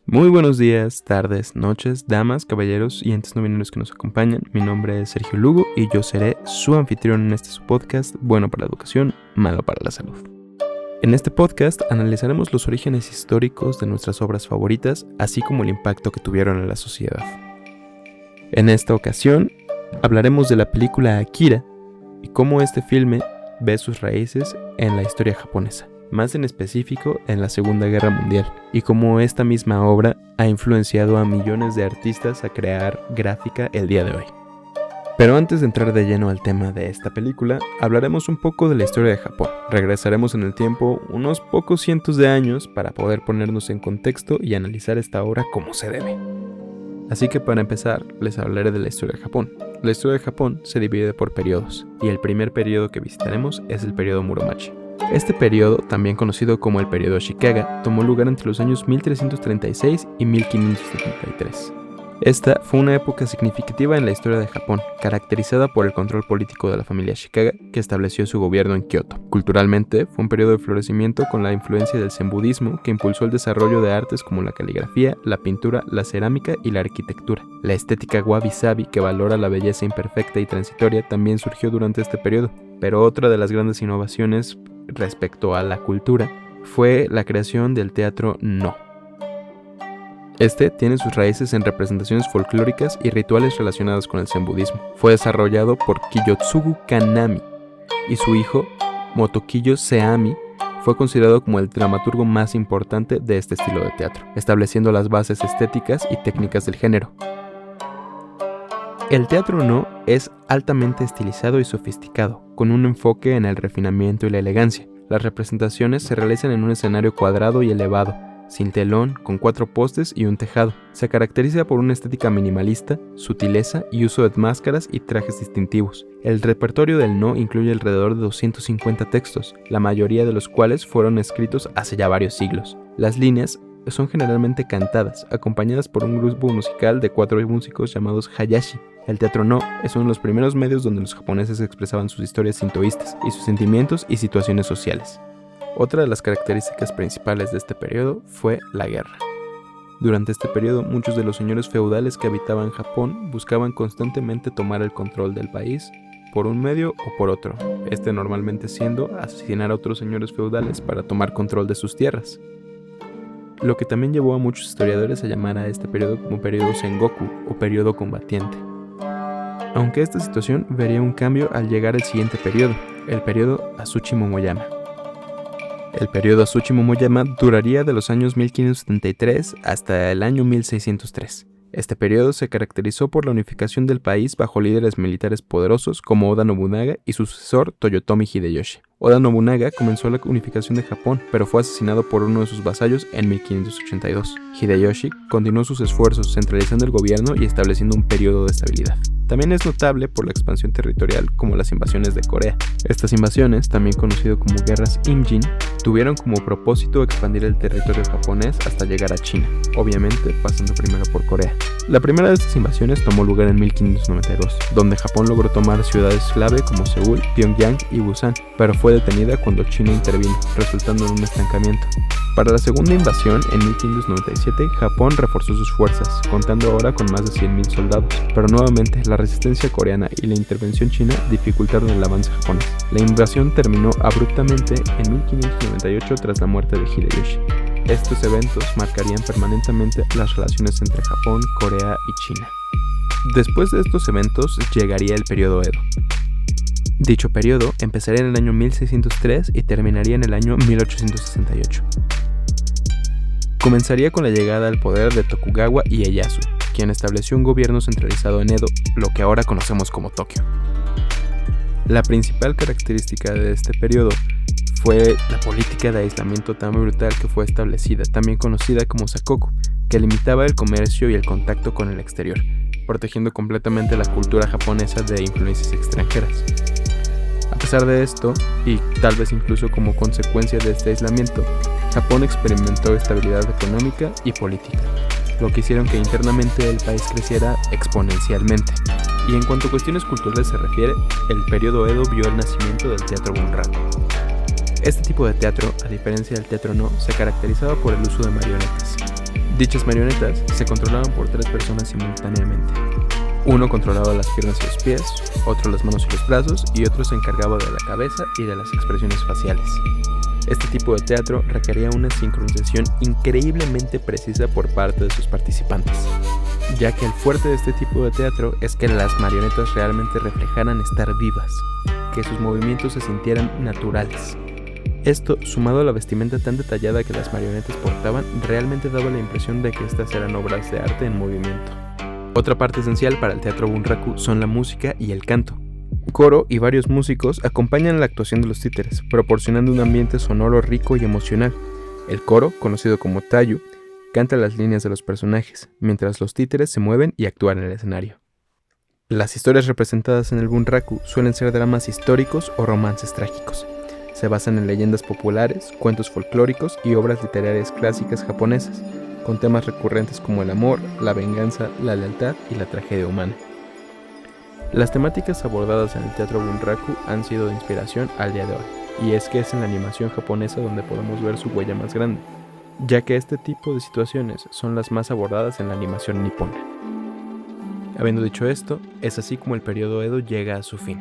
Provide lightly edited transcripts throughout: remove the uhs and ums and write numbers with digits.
Muy buenos días, tardes, noches, damas, caballeros y entes no binarios que nos acompañan. Mi nombre es Sergio Lugo y yo seré su anfitrión en este su podcast, bueno para la educación, malo para la salud. En este podcast analizaremos los orígenes históricos de nuestras obras favoritas, así como el impacto que tuvieron en la sociedad. En esta ocasión, hablaremos de la película Akira y cómo este filme ve sus raíces en la historia japonesa, más en específico en la Segunda Guerra Mundial, y cómo esta misma obra ha influenciado a millones de artistas a crear gráfica el día de hoy. Pero antes de entrar de lleno al tema de esta película, hablaremos un poco de la historia de Japón. Regresaremos en el tiempo unos pocos cientos de años para poder ponernos en contexto y analizar esta obra como se debe. Así que para empezar, les hablaré de la historia de Japón. La historia de Japón se divide por periodos, y el primer periodo que visitaremos es el periodo Muromachi. Este periodo, también conocido como el periodo Ashikaga, tomó lugar entre los años 1336 y 1573. Esta fue una época significativa en la historia de Japón, caracterizada por el control político de la familia Ashikaga, que estableció su gobierno en Kioto. Culturalmente, fue un periodo de florecimiento con la influencia del zen budismo, que impulsó el desarrollo de artes como la caligrafía, la pintura, la cerámica y la arquitectura. La estética wabi-sabi, que valora la belleza imperfecta y transitoria, también surgió durante este periodo. Pero otra de las grandes innovaciones respecto a la cultura fue la creación del teatro No. Este tiene sus raíces en representaciones folclóricas y rituales relacionados con el zen budismo. Fue desarrollado por Kiyotsugu Kanami y su hijo Motokiyo Seami fue considerado como el dramaturgo más importante de este estilo de teatro, estableciendo las bases estéticas y técnicas del género. El teatro No es altamente estilizado y sofisticado, con un enfoque en el refinamiento y la elegancia. Las representaciones se realizan en un escenario cuadrado y elevado, sin telón, con 4 postes y un tejado. Se caracteriza por una estética minimalista, sutileza y uso de máscaras y trajes distintivos. El repertorio del No incluye alrededor de 250 textos, la mayoría de los cuales fueron escritos hace ya varios siglos. Las líneas son generalmente cantadas, acompañadas por un grupo musical de 4 músicos llamados Hayashi. El teatro No es uno de los primeros medios donde los japoneses expresaban sus historias sintoístas y sus sentimientos y situaciones sociales. Otra de las características principales de este periodo fue la guerra. Durante este periodo, muchos de los señores feudales que habitaban Japón buscaban constantemente tomar el control del país por un medio o por otro, normalmente siendo asesinar a otros señores feudales para tomar control de sus tierras. Lo que también llevó a muchos historiadores a llamar a este periodo como periodo Sengoku o periodo combatiente. Aunque esta situación vería un cambio al llegar al siguiente periodo, el periodo Azuchi Momoyama. El periodo Azuchi Momoyama duraría de los años 1573 hasta el año 1603. Este periodo se caracterizó por la unificación del país bajo líderes militares poderosos como Oda Nobunaga y su sucesor Toyotomi Hideyoshi. Oda Nobunaga comenzó la unificación de Japón, pero fue asesinado por uno de sus vasallos en 1582. Hideyoshi continuó sus esfuerzos centralizando el gobierno y estableciendo un periodo de estabilidad. También es notable por la expansión territorial como las invasiones de Corea. Estas invasiones, también conocidas como guerras Imjin, tuvieron como propósito expandir el territorio japonés hasta llegar a China, obviamente pasando primero por Corea. La primera de estas invasiones tomó lugar en 1592, donde Japón logró tomar ciudades clave como Seúl, Pyongyang y Busan, pero fue detenida cuando China intervino, resultando en un estancamiento. Para la segunda invasión, en 1597, Japón reforzó sus fuerzas, contando ahora con más de 100.000 soldados, pero nuevamente la resistencia coreana y la intervención china dificultaron el avance japonés. La invasión terminó abruptamente en 1598 tras la muerte de Hideyoshi. Estos eventos marcarían permanentemente las relaciones entre Japón, Corea y China. Después de estos eventos llegaría el periodo Edo. Dicho periodo empezaría en el año 1603 y terminaría en el año 1868. Comenzaría con la llegada al poder de Tokugawa Ieyasu, quien estableció un gobierno centralizado en Edo, lo que ahora conocemos como Tokio. La principal característica de este periodo fue la política de aislamiento tan brutal que fue establecida, también conocida como Sakoku, que limitaba el comercio y el contacto con el exterior, protegiendo completamente la cultura japonesa de influencias extranjeras. A pesar de esto, y tal vez incluso como consecuencia de este aislamiento, Japón experimentó estabilidad económica y política, lo que hicieron que internamente el país creciera exponencialmente. Y en cuanto a cuestiones culturales se refiere, el periodo Edo vio el nacimiento del teatro Bunraku. Este tipo de teatro, a diferencia del teatro No, se caracterizaba por el uso de marionetas. Dichas marionetas se controlaban por 3 personas simultáneamente. Uno controlaba las piernas y los pies, otro las manos y los brazos y otro se encargaba de la cabeza y de las expresiones faciales. Este tipo de teatro requería una sincronización increíblemente precisa por parte de sus participantes, ya que el fuerte de este tipo de teatro es que las marionetas realmente reflejaran estar vivas, que sus movimientos se sintieran naturales. Esto, sumado a la vestimenta tan detallada que las marionetas portaban, realmente daba la impresión de que estas eran obras de arte en movimiento. Otra parte esencial para el teatro bunraku son la música y el canto. Un coro y varios músicos acompañan la actuación de los títeres, proporcionando un ambiente sonoro rico y emocional. El coro, conocido como tayu, canta las líneas de los personajes, mientras los títeres se mueven y actúan en el escenario. Las historias representadas en el bunraku suelen ser dramas históricos o romances trágicos. Se basan en leyendas populares, cuentos folclóricos y obras literarias clásicas japonesas, con temas recurrentes como el amor, la venganza, la lealtad y la tragedia humana. Las temáticas abordadas en el teatro bunraku han sido de inspiración al día de hoy, y es que es en la animación japonesa donde podemos ver su huella más grande, ya que este tipo de situaciones son las más abordadas en la animación nipona. Habiendo dicho esto, es así como el periodo Edo llega a su fin,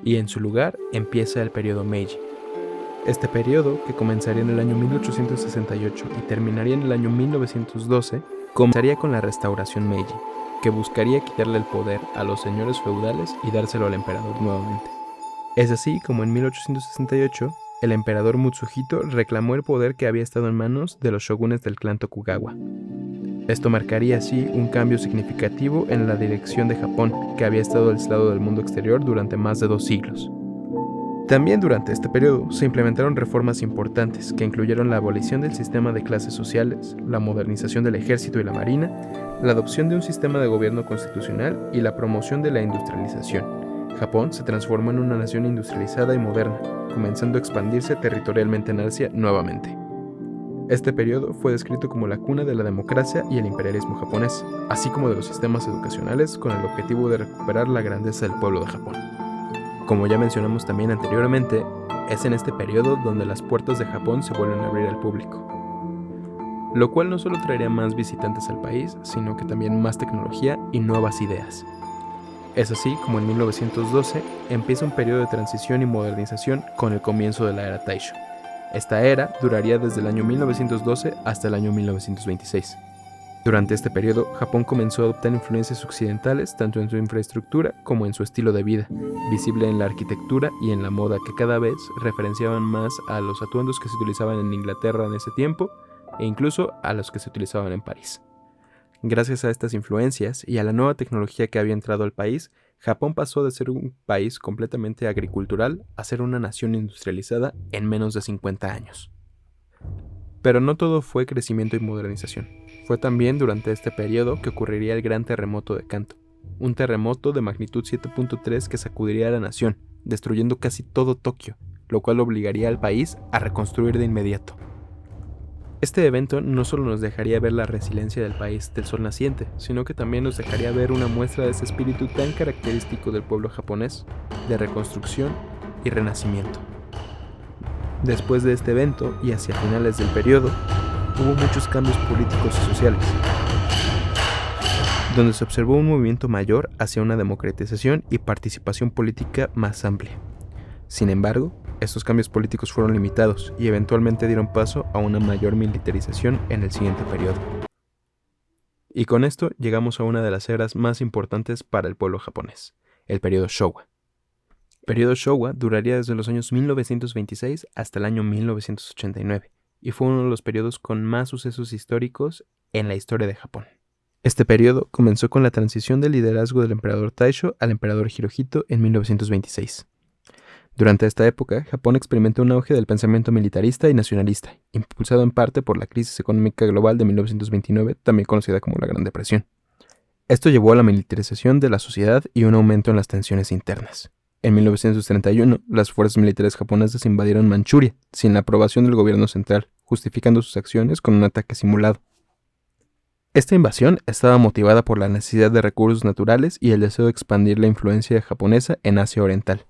y en su lugar empieza el periodo Meiji. Este periodo, que comenzaría en el año 1868 y terminaría en el año 1912, comenzaría con la restauración Meiji, que buscaría quitarle el poder a los señores feudales y dárselo al emperador nuevamente. Es así como en 1868, el emperador Mutsuhito reclamó el poder que había estado en manos de los shogunes del clan Tokugawa. Esto marcaría así un cambio significativo en la dirección de Japón, que había estado aislado del mundo exterior durante más de 2 siglos. También durante este periodo se implementaron reformas importantes que incluyeron la abolición del sistema de clases sociales, la modernización del ejército y la marina, la adopción de un sistema de gobierno constitucional y la promoción de la industrialización. Japón se transformó en una nación industrializada y moderna, comenzando a expandirse territorialmente en Asia nuevamente. Este periodo fue descrito como la cuna de la democracia y el imperialismo japonés, así como de los sistemas educacionales con el objetivo de recuperar la grandeza del pueblo de Japón. Como ya mencionamos también anteriormente, es en este periodo donde las puertas de Japón se vuelven a abrir al público, lo cual no solo traería más visitantes al país, sino que también más tecnología y nuevas ideas. Es así como en 1912 empieza un periodo de transición y modernización con el comienzo de la era Taisho. Esta era duraría desde el año 1912 hasta el año 1926. Durante este periodo, Japón comenzó a adoptar influencias occidentales tanto en su infraestructura como en su estilo de vida, visible en la arquitectura y en la moda que cada vez referenciaban más a los atuendos que se utilizaban en Inglaterra en ese tiempo e incluso a los que se utilizaban en París. Gracias a estas influencias y a la nueva tecnología que había entrado al país, Japón pasó de ser un país completamente agricultural a ser una nación industrializada en menos de 50 años. Pero no todo fue crecimiento y modernización. Fue también durante este periodo que ocurriría el Gran Terremoto de Kanto, un terremoto de magnitud 7.3 que sacudiría a la nación, destruyendo casi todo Tokio, lo cual obligaría al país a reconstruir de inmediato. Este evento no solo nos dejaría ver la resiliencia del país del sol naciente, sino que también nos dejaría ver una muestra de ese espíritu tan característico del pueblo japonés, de reconstrucción y renacimiento. Después de este evento, y hacia finales del periodo, hubo muchos cambios políticos y sociales, donde se observó un movimiento mayor hacia una democratización y participación política más amplia. Sin embargo, estos cambios políticos fueron limitados y eventualmente dieron paso a una mayor militarización en el siguiente periodo. Y con esto llegamos a una de las eras más importantes para el pueblo japonés, el periodo Showa. El periodo Showa duraría desde los años 1926 hasta el año 1989 y fue uno de los periodos con más sucesos históricos en la historia de Japón. Este periodo comenzó con la transición del liderazgo del emperador Taisho al emperador Hirohito en 1926. Durante esta época, Japón experimentó un auge del pensamiento militarista y nacionalista, impulsado en parte por la crisis económica global de 1929, también conocida como la Gran Depresión. Esto llevó a la militarización de la sociedad y un aumento en las tensiones internas. En 1931, las fuerzas militares japonesas invadieron Manchuria, sin la aprobación del gobierno central, justificando sus acciones con un ataque simulado. Esta invasión estaba motivada por la necesidad de recursos naturales y el deseo de expandir la influencia japonesa en Asia Oriental.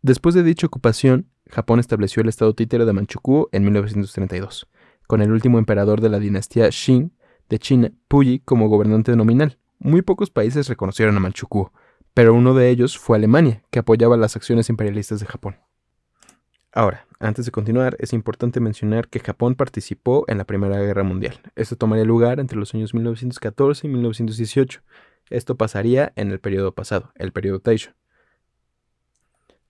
Después de dicha ocupación, Japón estableció el estado títere de Manchukuo en 1932, con el último emperador de la dinastía Shin de China, Puyi, como gobernante nominal. Muy pocos países reconocieron a Manchukuo, pero uno de ellos fue Alemania, que apoyaba las acciones imperialistas de Japón. Ahora, antes de continuar, es importante mencionar que Japón participó en la Primera Guerra Mundial. Esto tomaría lugar entre los años 1914 y 1918. Esto pasaría en el periodo pasado, el periodo Taisho.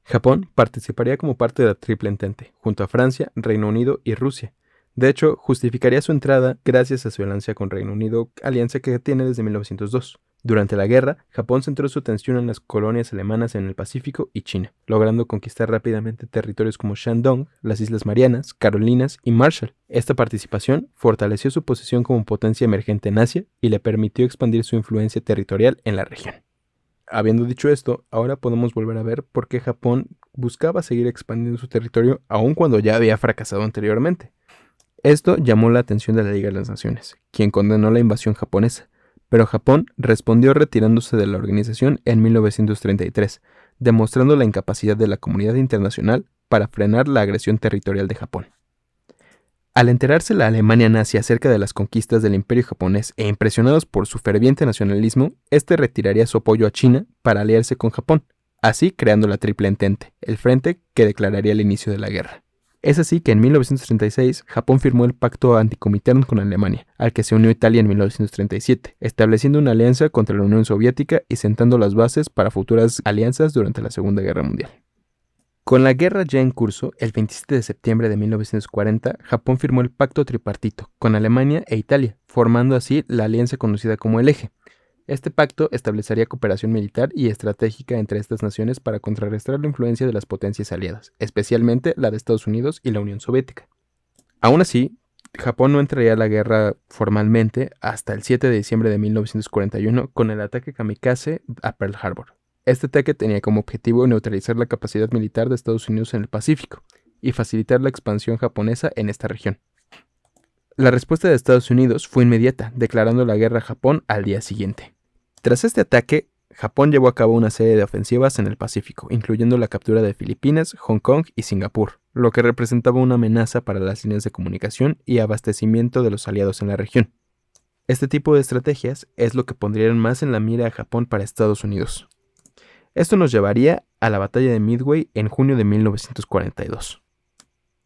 Japón participaría como parte de la Triple Entente, junto a Francia, Reino Unido y Rusia. De hecho, justificaría su entrada gracias a su alianza con Reino Unido, alianza que tiene desde 1902. Durante la guerra, Japón centró su atención en las colonias alemanas en el Pacífico y China, logrando conquistar rápidamente territorios como Shandong, las Islas Marianas, Carolinas y Marshall. Esta participación fortaleció su posición como potencia emergente en Asia y le permitió expandir su influencia territorial en la región. Habiendo dicho esto, ahora podemos volver a ver por qué Japón buscaba seguir expandiendo su territorio aun cuando ya había fracasado anteriormente. Esto llamó la atención de la Liga de las Naciones, quien condenó la invasión japonesa, pero Japón respondió retirándose de la organización en 1933, demostrando la incapacidad de la comunidad internacional para frenar la agresión territorial de Japón. Al enterarse la Alemania nazi acerca de las conquistas del Imperio japonés e impresionados por su ferviente nacionalismo, este retiraría su apoyo a China para aliarse con Japón, así creando la Triple Entente, el frente que declararía el inicio de la guerra. Es así que en 1936 Japón firmó el Pacto Anticominterno con Alemania, al que se unió Italia en 1937, estableciendo una alianza contra la Unión Soviética y sentando las bases para futuras alianzas durante la Segunda Guerra Mundial. Con la guerra ya en curso, el 27 de septiembre de 1940, Japón firmó el Pacto Tripartito con Alemania e Italia, formando así la alianza conocida como el Eje. Este pacto establecería cooperación militar y estratégica entre estas naciones para contrarrestar la influencia de las potencias aliadas, especialmente la de Estados Unidos y la Unión Soviética. Aún así, Japón no entraría a la guerra formalmente hasta el 7 de diciembre de 1941 con el ataque kamikaze a Pearl Harbor. Este ataque tenía como objetivo neutralizar la capacidad militar de Estados Unidos en el Pacífico y facilitar la expansión japonesa en esta región. La respuesta de Estados Unidos fue inmediata, declarando la guerra a Japón al día siguiente. Tras este ataque, Japón llevó a cabo una serie de ofensivas en el Pacífico, incluyendo la captura de Filipinas, Hong Kong y Singapur, lo que representaba una amenaza para las líneas de comunicación y abastecimiento de los aliados en la región. Este tipo de estrategias es lo que pondrían más en la mira a Japón para Estados Unidos. Esto nos llevaría a la batalla de Midway en junio de 1942.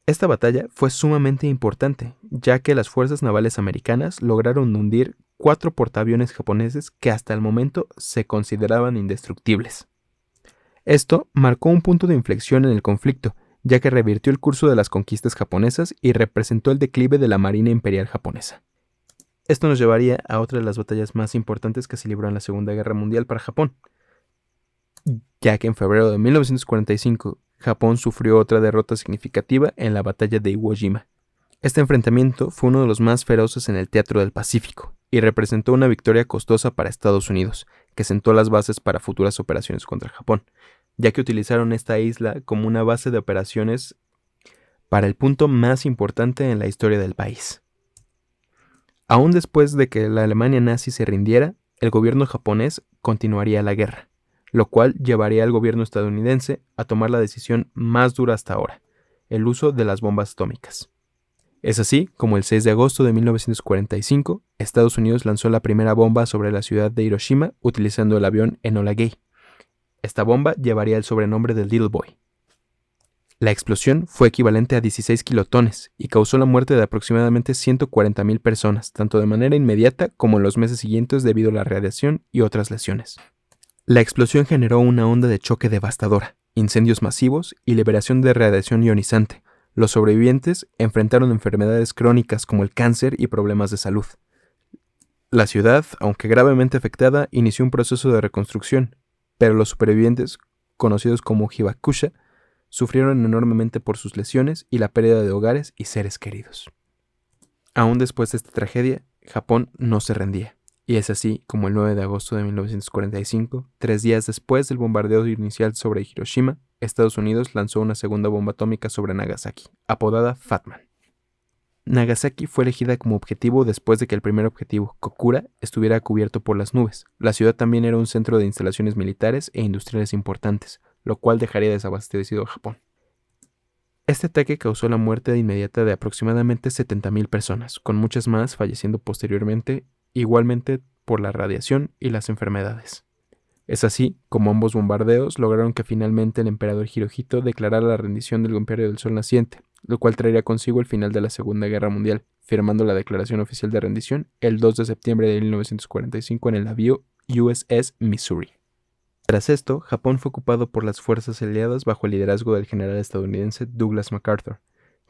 Esta batalla fue sumamente importante, ya que las fuerzas navales americanas lograron hundir 4 portaaviones japoneses que hasta el momento se consideraban indestructibles. Esto marcó un punto de inflexión en el conflicto, ya que revirtió el curso de las conquistas japonesas y representó el declive de la Marina Imperial japonesa. Esto nos llevaría a otra de las batallas más importantes que se libró en la Segunda Guerra Mundial para Japón, ya que en febrero de 1945 Japón sufrió otra derrota significativa en la batalla de Iwo Jima. Este enfrentamiento fue uno de los más feroces en el teatro del Pacífico y representó una victoria costosa para Estados Unidos, que sentó las bases para futuras operaciones contra Japón, ya que utilizaron esta isla como una base de operaciones para el punto más importante en la historia del país. Aún después de que la Alemania nazi se rindiera, el gobierno japonés continuaría la guerra, lo cual llevaría al gobierno estadounidense a tomar la decisión más dura hasta ahora, el uso de las bombas atómicas. Es así como el 6 de agosto de 1945, Estados Unidos lanzó la primera bomba sobre la ciudad de Hiroshima utilizando el avión Enola Gay. Esta bomba llevaría el sobrenombre de Little Boy. La explosión fue equivalente a 16 kilotones y causó la muerte de aproximadamente 140,000 personas, tanto de manera inmediata como en los meses siguientes debido a la radiación y otras lesiones. La explosión generó una onda de choque devastadora, incendios masivos y liberación de radiación ionizante. Los sobrevivientes enfrentaron enfermedades crónicas como el cáncer y problemas de salud. La ciudad, aunque gravemente afectada, inició un proceso de reconstrucción, pero los supervivientes, conocidos como Hibakusha, sufrieron enormemente por sus lesiones y la pérdida de hogares y seres queridos. Aún después de esta tragedia, Japón no se rendía, y es así como el 9 de agosto de 1945, 3 días después del bombardeo inicial sobre Hiroshima, Estados Unidos lanzó una segunda bomba atómica sobre Nagasaki, apodada Fat Man. Nagasaki fue elegida como objetivo después de que el primer objetivo, Kokura, estuviera cubierto por las nubes. La ciudad también era un centro de instalaciones militares e industriales importantes, lo cual dejaría desabastecido a Japón. Este ataque causó la muerte inmediata de aproximadamente 70.000 personas, con muchas más falleciendo posteriormente, igualmente por la radiación y las enfermedades. Es así como ambos bombardeos lograron que finalmente el emperador Hirohito declarara la rendición del Imperio del Sol Naciente, lo cual traería consigo el final de la Segunda Guerra Mundial, firmando la declaración oficial de rendición el 2 de septiembre de 1945 en el navío USS Missouri. Tras esto, Japón fue ocupado por las fuerzas aliadas bajo el liderazgo del general estadounidense Douglas MacArthur,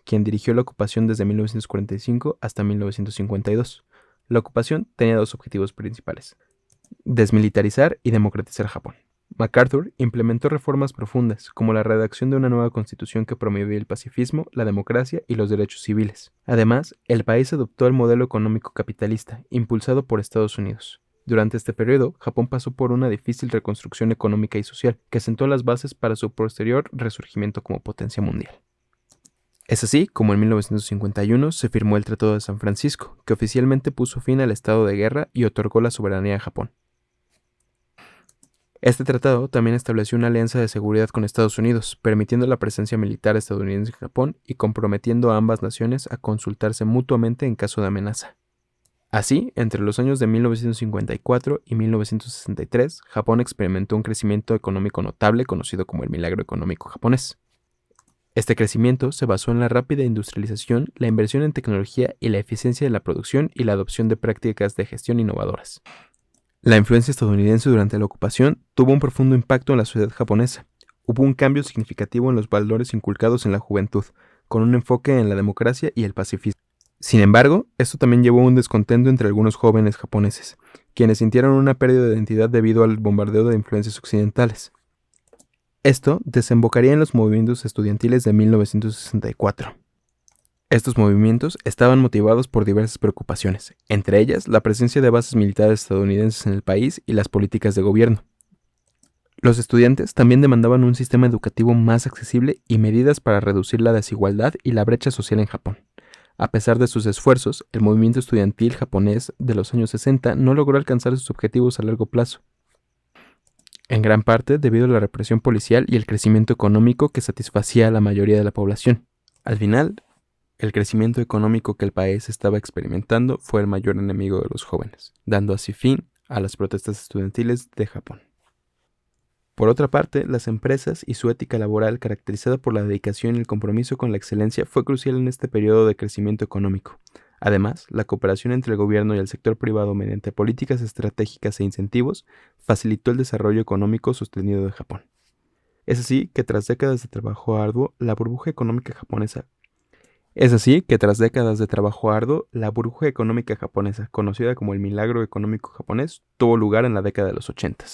quien dirigió la ocupación desde 1945 hasta 1952. La ocupación tenía dos objetivos principales: desmilitarizar y democratizar Japón. MacArthur implementó reformas profundas, como la redacción de una nueva constitución que promovía el pacifismo, la democracia y los derechos civiles. Además, el país adoptó el modelo económico capitalista, impulsado por Estados Unidos. Durante este periodo, Japón pasó por una difícil reconstrucción económica y social, que sentó las bases para su posterior resurgimiento como potencia mundial. Es así como en 1951 se firmó el Tratado de San Francisco, que oficialmente puso fin al estado de guerra y otorgó la soberanía a Japón. Este tratado también estableció una alianza de seguridad con Estados Unidos, permitiendo la presencia militar estadounidense en Japón y comprometiendo a ambas naciones a consultarse mutuamente en caso de amenaza. Así, entre los años de 1954 y 1963, Japón experimentó un crecimiento económico notable conocido como el milagro económico japonés. Este crecimiento se basó en la rápida industrialización, la inversión en tecnología y la eficiencia de la producción y la adopción de prácticas de gestión innovadoras. La influencia estadounidense durante la ocupación tuvo un profundo impacto en la sociedad japonesa. Hubo un cambio significativo en los valores inculcados en la juventud, con un enfoque en la democracia y el pacifismo. Sin embargo, esto también llevó a un descontento entre algunos jóvenes japoneses, quienes sintieron una pérdida de identidad debido al bombardeo de influencias occidentales. Esto desembocaría en los movimientos estudiantiles de 1964. Estos movimientos estaban motivados por diversas preocupaciones, entre ellas la presencia de bases militares estadounidenses en el país y las políticas de gobierno. Los estudiantes también demandaban un sistema educativo más accesible y medidas para reducir la desigualdad y la brecha social en Japón. A pesar de sus esfuerzos, el movimiento estudiantil japonés de los años 60 no logró alcanzar sus objetivos a largo plazo, en gran parte debido a la represión policial y el crecimiento económico que satisfacía a la mayoría de la población. Al final, el crecimiento económico que el país estaba experimentando fue el mayor enemigo de los jóvenes, dando así fin a las protestas estudiantiles de Japón. Por otra parte, las empresas y su ética laboral, caracterizada por la dedicación y el compromiso con la excelencia, fue crucial en este periodo de crecimiento económico. Además, la cooperación entre el gobierno y el sector privado mediante políticas estratégicas e incentivos facilitó el desarrollo económico sostenido de Japón. Es así que tras décadas de trabajo arduo, la burbuja económica japonesa, conocida como el milagro económico japonés, tuvo lugar en la década de los 80.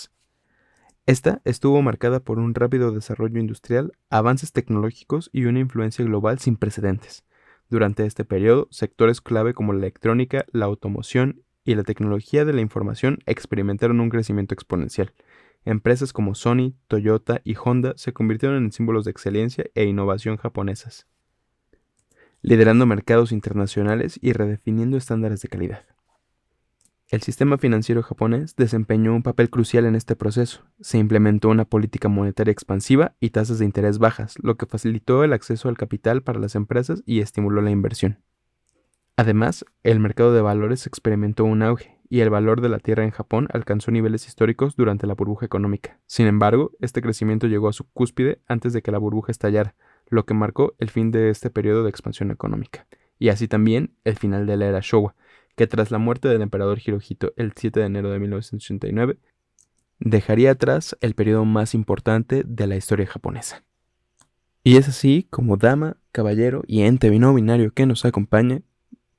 Esta estuvo marcada por un rápido desarrollo industrial, avances tecnológicos y una influencia global sin precedentes. Durante este periodo, sectores clave como la electrónica, la automoción y la tecnología de la información experimentaron un crecimiento exponencial. Empresas como Sony, Toyota y Honda se convirtieron en símbolos de excelencia e innovación japonesas, liderando mercados internacionales y redefiniendo estándares de calidad. El sistema financiero japonés desempeñó un papel crucial en este proceso. Se implementó una política monetaria expansiva y tasas de interés bajas, lo que facilitó el acceso al capital para las empresas y estimuló la inversión. Además, el mercado de valores experimentó un auge y el valor de la tierra en Japón alcanzó niveles históricos durante la burbuja económica. Sin embargo, este crecimiento llegó a su cúspide antes de que la burbuja estallara, lo que marcó el fin de este periodo de expansión económica, y así también el final de la era Showa, que tras la muerte del emperador Hirohito el 7 de enero de 1989, dejaría atrás el periodo más importante de la historia japonesa. Y es así como dama, caballero y ente no binario que nos acompaña,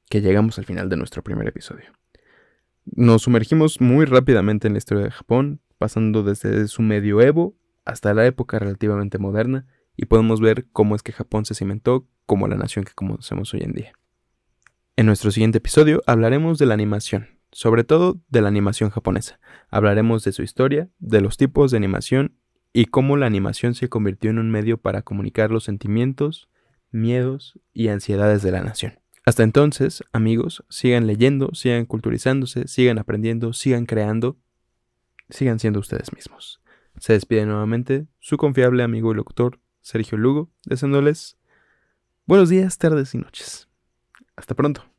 que llegamos al final de nuestro primer episodio. Nos sumergimos muy rápidamente en la historia de Japón, pasando desde su medioevo hasta la época relativamente moderna, y podemos ver cómo es que Japón se cimentó como la nación que conocemos hoy en día. En nuestro siguiente episodio hablaremos de la animación, sobre todo de la animación japonesa. Hablaremos de su historia, de los tipos de animación y cómo la animación se convirtió en un medio para comunicar los sentimientos, miedos y ansiedades de la nación. Hasta entonces, amigos, sigan leyendo, sigan culturizándose, sigan aprendiendo, sigan creando, sigan siendo ustedes mismos. Se despide nuevamente su confiable amigo y locutor Sergio Lugo, deseándoles Buenos días, tardes y noches. Hasta pronto.